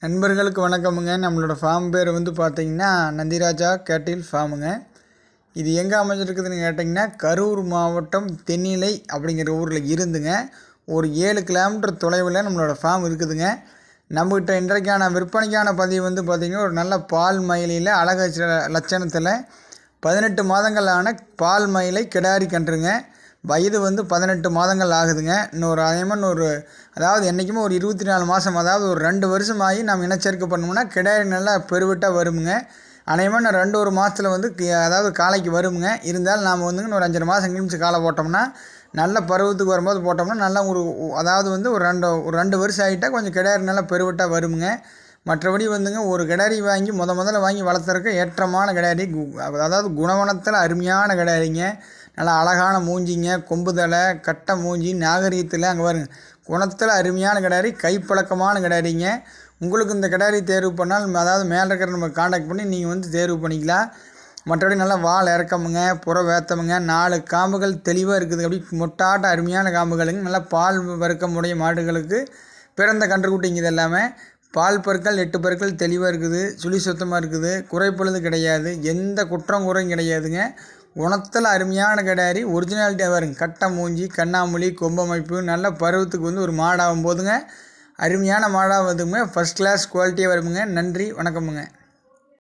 நண்பர்களுக்கு வணக்கமுங்க. நம்மளோட ஃபார்ம் பேர் வந்து பார்த்திங்கன்னா நந்திராஜா கேட்டில் ஃபார்முங்க. இது எங்கே அமைஞ்சிருக்குதுன்னு கேட்டிங்கன்னா கரூர் மாவட்டம் தென்னிலை அப்படிங்கிற ஊரில் இருந்துங்க ஒரு 7 கிலோமீட்டர் தொலைவில் நம்மளோட ஃபார்ம் இருக்குதுங்க. நம்மக்கிட்ட இன்றைக்கான விற்பனைக்கான பதிவு வந்து பார்த்திங்கன்னா ஒரு நல்ல பால் மயிலையில் அழகு லட்சணத்தில் 18 மாதங்கள் ஆன பால் மயிலை கிடாரி கன்றுங்க. வயது வந்து 18 மாதங்கள் ஆகுதுங்க. இன்னொரு அதேமாதிரி அதாவது என்றைக்குமே ஒரு 24 மாதம், அதாவது ஒரு 2 வருஷமாகி நம்ம இனச்சேர்க்கை பண்ணோம்னா கிடாரி நல்லா பெருவிட்டாக வருமுங்க. அநேகமாக நான் 2 மாதத்தில் வந்து அதாவது காலைக்கு வருமுங்க. இருந்தாலும் நாம் வந்துங்க இன்னொரு 5 மாதம் கழிச்சு காலை போட்டோம்னா நல்ல பருவத்துக்கு வரும்போது போட்டோம்னா நல்லா அதாவது வந்து ஒரு 2 வருஷம் ஆகிட்டால் கொஞ்சம் கிடாரி நல்லா பெருவிட்டாக வருமுங்க. மற்றபடி வந்துங்க ஒரு கிடாரி வாங்கி முதல்ல வாங்கி வளர்த்துறக்கு ஏற்றமான கிடாரி, அதாவது குணவனத்தில் அருமையான கிடாரிங்க. நல்லா அழகான மூஞ்சிங்க, கொம்பு தலை, கட்டை மூஞ்சி, நாகரீகத்தில் அங்கே பாருங்க குணத்தில் அருமையான கிடாரி, கைப்பழக்கமான கிடாரிங்க. உங்களுக்கு இந்த கிடாரி தேர்வு பண்ணால் அதாவது மேலே இருக்கிற நம்ம காண்டாக்ட் பண்ணி நீங்கள் வந்து தேர்வு பண்ணிக்கலாம். மற்றபடி நல்லா வால் இறக்கமுங்க, புற வேத்தமுங்க, 4 காம்புகள் தெளிவாக இருக்குது. அப்படி மொட்டாட்ட அருமையான காம்புகளுங்க. நல்லா பால் வறுக்கமுடைய மாடுகளுக்கு பிறந்த கன்றுக்குட்டிங்க. இது எல்லாமே பால் பற்கள் 8 பற்கள் தெளிவாக இருக்குது, சுழி சுத்தமாக இருக்குது, குறைப்பொழுது கிடையாது, எந்த குற்றம் குறையும் கிடையாதுங்க. குணத்தில் அருமையான கிடாரி, ஒரிஜினாலிட்டியாக வருங்க. கட்டை மூஞ்சி, கண்ணாமூலி, கொம்பமைப்பு, நல்ல பருவத்துக்கு வந்து ஒரு மாடாகும் போதுங்க அருமையான மாடாக வருதுங்க. ஃபஸ்ட் கிளாஸ் குவாலிட்டியாக வருமுங்க. நன்றி, வணக்கமுங்க.